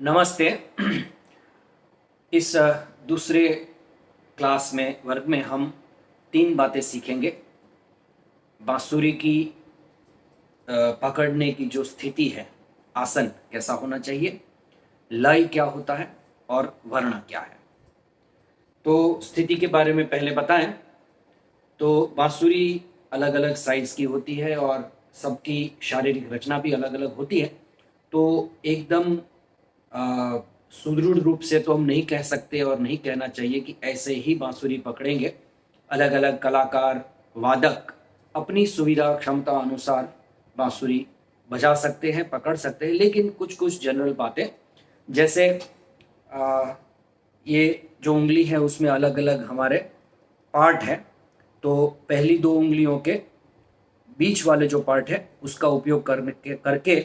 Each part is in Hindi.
नमस्ते। इस दूसरे क्लास में वर्ग में हम 3 बातें सीखेंगे। बांसुरी की पकड़ने की जो स्थिति है, आसन कैसा होना चाहिए, लय क्या होता है और वर्ण क्या है। तो स्थिति के बारे में पहले बताएं तो बांसुरी अलग-अलग साइज़ की होती है और सबकी शारीरिक रचना भी अलग-अलग होती है। तो एकदम अ, सुदृढ़ रूप से तो हम नहीं कह सकते और नहीं कहना चाहिए कि ऐसे ही बांसुरी पकड़ेंगे। अलग-अलग कलाकार, वादक अपनी सुविधा क्षमता अनुसार बांसुरी बजा सकते हैं, पकड़ सकते हैं, लेकिन कुछ-कुछ जनरल बातें जैसे अ, ये जो उँगली है उसमें अलग-अलग हमारे पार्ट हैं। तो पहली 2 उँगलियों के बीच वाले जो पार्ट है उसका उपयोग करके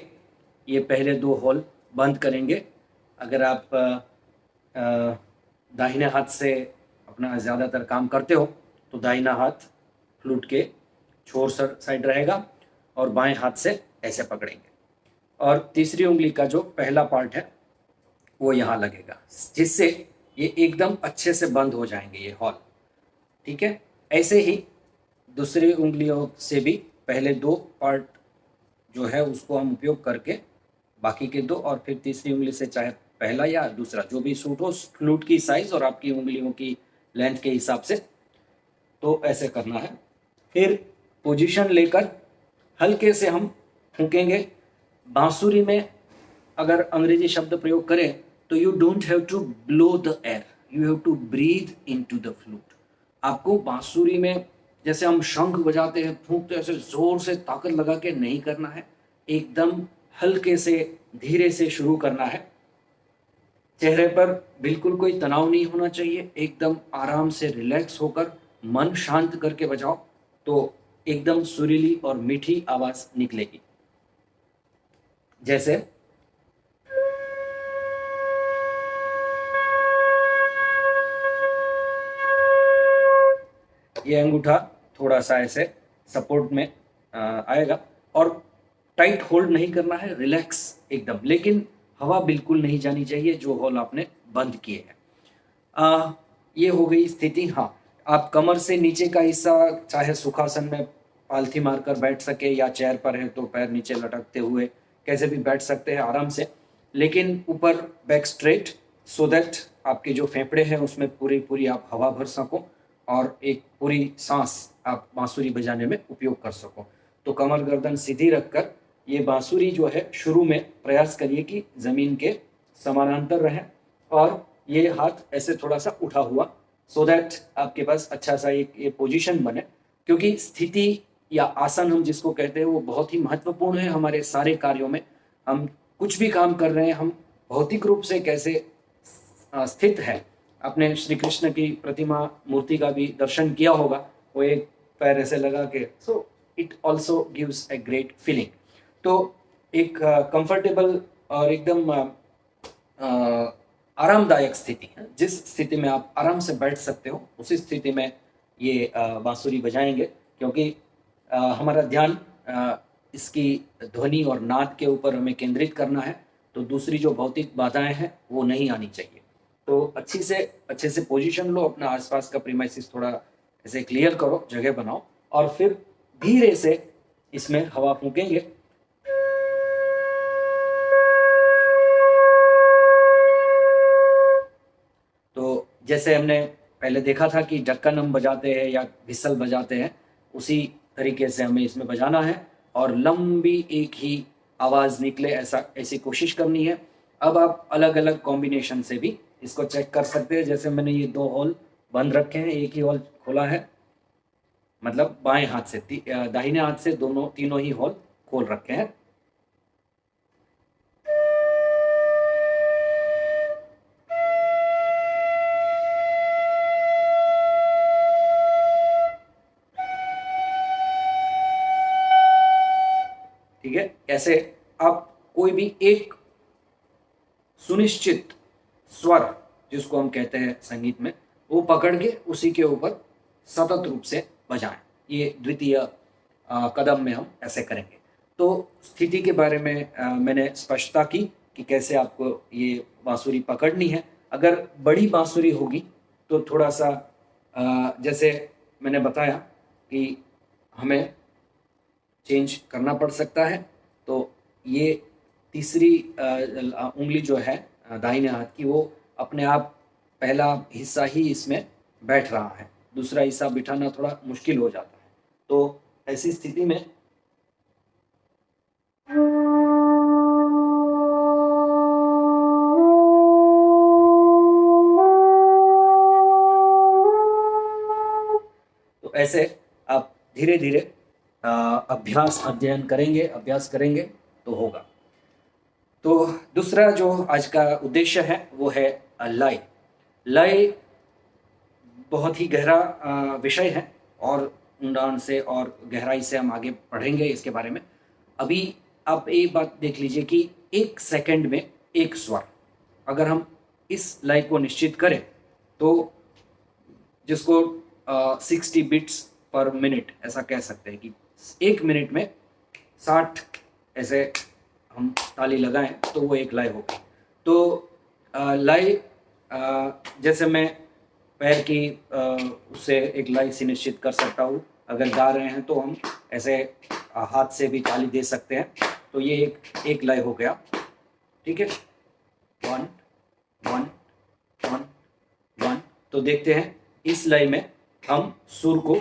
ये पहले 2 होल बंद करेंगे। अगर आप दाहिने हाथ से अपना ज़्यादातर काम करते हो तो दाहिना हाथ फ्लूट के छोर साइड रहेगा और बाएं हाथ से ऐसे पकड़ेंगे और तीसरी उंगली का जो पहला पार्ट है वो यहाँ लगेगा, जिससे ये एकदम अच्छे से बंद हो जाएंगे ये हॉल। ठीक है, ऐसे ही दूसरी उंगलियों से भी पहले 2 पार्ट जो है उसको हम उपयोग करके बाकी के 2 और फिर तीसरी उंगली से चाहे पहला या दूसरा जो भी सूट हो फ्लूट की साइज़ और आपकी उंगलियों की लेंथ के हिसाब से, तो ऐसे करना है। फिर पोजीशन लेकर हल्के से हम फूकेंगे। बांसुरी में अगर अंग्रेजी शब्द प्रयोग करें तो you don't have to blow the air, you have to breathe into the flute. आपको बांसुरी में जैसे हम शंख बजाते हैं, फूंकते हैं, ऐसे जोर से ताकत लगा के नहीं करना है, एकदम हल्के से धीरे से शुरू करना है। चेहरे पर बिल्कुल कोई तनाव नहीं होना चाहिए, एकदम आराम से रिलैक्स होकर मन शांत करके बजाओ तो एकदम सुरीली और मीठी आवाज निकलेगी। जैसे ये अंगूठा थोड़ा सा ऐसे सपोर्ट में आएगा और टाइट होल्ड नहीं करना है, रिलैक्स एकदम, लेकिन हवा बिल्कुल नहीं जानी चाहिए जो होल आपने बंद किए हैं। ये हो गई स्थिति। हाँ, आप कमर से नीचे का हिस्सा चाहे सुखासन में पालथी मारकर बैठ सके या चेयर पर है तो पैर नीचे लटकते हुए कैसे भी बैठ सकते हैं आराम से, लेकिन ऊपर बैक स्ट्रेट, सो दैट आपके जो फेफड़े हैं उसमें पूरी पूरी आप हवा भर सको और एक पूरी सांस आप बांसुरी बजाने में उपयोग कर सको। तो कमर गर्दन सीधी रखकर ये बांसुरी जो है शुरू में प्रयास करिए कि ज़मीन के समानांतर रहें और ये हाथ ऐसे थोड़ा सा उठा हुआ, सो दैट आपके पास अच्छा सा एक ये पोजीशन बने, क्योंकि स्थिति या आसन हम जिसको कहते हैं वो बहुत ही महत्वपूर्ण है हमारे सारे कार्यों में। हम कुछ भी काम कर रहे हैं, हम भौतिक रूप से कैसे स्थित है। आपने श्री कृष्ण की प्रतिमा मूर्ति का भी दर्शन किया होगा, वो एक पैर ऐसे लगा के, so it also gives a great feeling. तो एक कंफर्टेबल और एकदम आरामदायक स्थिति है, जिस स्थिति में आप आराम से बैठ सकते हो उसी स्थिति में ये बांसुरी बजाएंगे, क्योंकि हमारा ध्यान इसकी ध्वनि और नाद के ऊपर हमें केंद्रित करना है, तो दूसरी जो भौतिक बाधाएं हैं वो नहीं आनी चाहिए। तो अच्छे से पोजीशन लो, अपना आसपास का प्रीमाइसिस थोड़ा ऐसे क्लियर करो, जगह बनाओ और फिर धीरे से इसमें हवा फूकेंगे। तो जैसे हमने पहले देखा था कि ढक्कन हम बजाते हैं या व्हिसल बजाते हैं, उसी तरीके से हमें इसमें बजाना है और लंबी एक ही आवाज़ निकले ऐसी कोशिश करनी है। अब आप अलग-अलग कॉम्बिनेशन से भी इसको चेक कर सकते हैं। जैसे मैंने ये 2 होल बंद रखे हैं, एक ही होल खोला है, मतलब बाएं हाथ से दाहिने हाथ से तीनों ही होल खोल रखे हैं। ठीक है, ऐसे आप कोई भी एक सुनिश्चित स्वर, जिसको हम कहते हैं संगीत में, वो पकड़ के उसी के ऊपर सतत रूप से बजाएं। ये द्वितीय कदम में हम ऐसे करेंगे। तो स्थिति के बारे में मैंने स्पष्टता की कि कैसे आपको ये बांसुरी पकड़नी है। अगर बड़ी बांसुरी होगी तो थोड़ा सा जैसे मैंने बताया कि हमें चेंज करना पड़ सकता है। तो ये तीसरी उंगली जो है दाहिने हाथ की, वो अपने आप पहला हिस्सा ही इसमें बैठ रहा है, दूसरा हिस्सा बिठाना थोड़ा मुश्किल हो जाता है। तो ऐसी स्थिति में तो ऐसे आप धीरे धीरे अभ्यास करेंगे तो होगा। तो दूसरा जो आज का उद्देश्य है वो है लय। लय बहुत ही गहरा विषय है और ऊंडाण से और गहराई से हम आगे पढ़ेंगे इसके बारे में। अभी आप एक बात देख लीजिए कि 1 सेकंड में एक स्वर, अगर हम इस लय को निश्चित करें तो जिसको 60 बिट्स पर मिनट ऐसा कह सकते हैं कि 1 मिनट में 60 ऐसे हम ताली लगाएं तो वो एक लय होगी। तो लय जैसे मैं पैर की उससे एक लय सुनिश्चित कर सकता हूँ। अगर गा रहे हैं तो हम ऐसे हाथ से भी ताली दे सकते हैं। तो ये एक लय हो गया, ठीक है। 1 1 1 1। तो देखते हैं इस लय में हम सुर को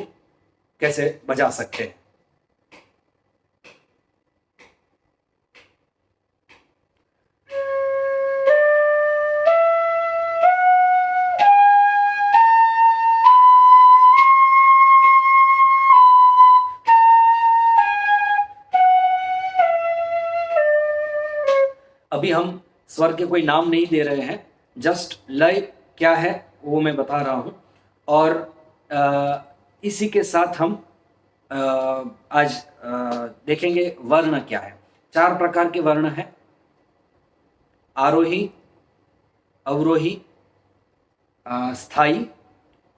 कैसे बजा सकते हैं। अभी हम स्वर के कोई नाम नहीं दे रहे हैं, जस्ट लय क्या है वो मैं बता रहा हूं। और इसी के साथ हम आज देखेंगे वर्ण क्या है। 4 प्रकार के वर्ण हैं, आरोही, अवरोही, स्थाई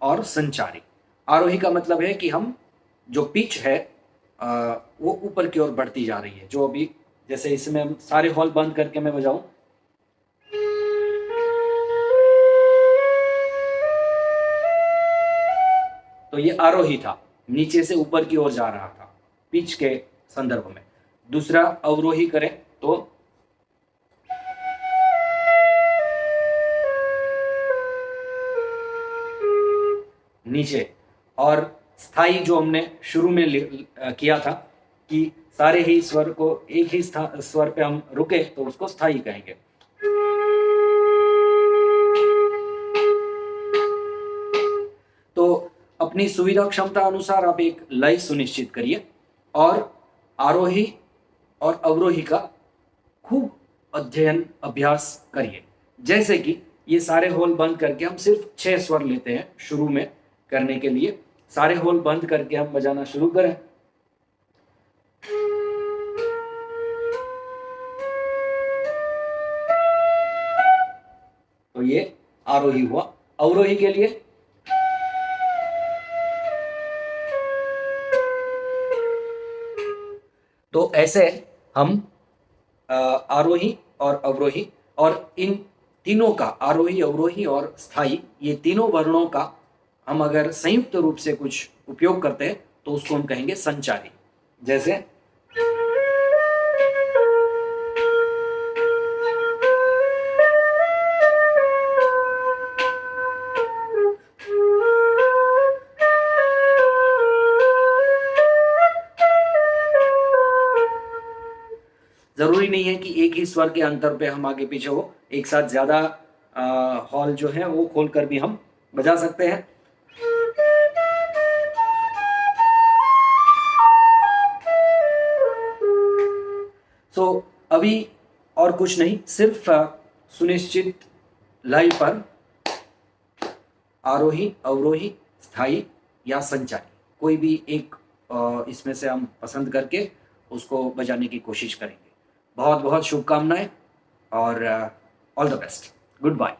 और संचारी। आरोही का मतलब है कि हम जो पिच है वो ऊपर की ओर बढ़ती जा रही है। जो अभी जैसे इसमें हम सारे हॉल बंद करके मैं बजाऊं, तो ये आरोही था, नीचे से ऊपर की ओर जा रहा था पिच के संदर्भ में। दूसरा अवरोही करें तो नीचे। और स्थाई जो हमने शुरू में किया था कि सारे ही स्वर को एक ही स्वर पे हम रुके तो उसको स्थाई कहेंगे। तो अपनी सुविधा क्षमता अनुसार आप एक लय सुनिश्चित करिए और आरोही और अवरोही का खूब अध्ययन अभ्यास करिए। जैसे कि ये सारे होल बंद करके हम सिर्फ 6 स्वर लेते हैं शुरू में करने के लिए। सारे होल बंद करके हम बजाना शुरू करें। तो ये आरोही हुआ। अवरोही के लिए तो ऐसे हम आरोही और अवरोही और इन तीनों का, आरोही, अवरोही और स्थाई, ये तीनों वर्णों का हम अगर संयुक्त रूप से कुछ उपयोग करते हैं तो उसको हम कहेंगे संचारी। जैसे जरूरी नहीं है कि एक ही स्वर के अंतर पे हम आगे पीछे हो, एक साथ ज्यादा हॉल जो है वो खोलकर भी हम बजा सकते हैं। अभी और कुछ नहीं, सिर्फ सुनिश्चित लय पर आरोही, अवरोही, स्थाई या संचारी कोई भी एक इसमें से हम पसंद करके उसको बजाने की कोशिश करेंगे। बहुत बहुत शुभकामनाएं और all the best. Good bye.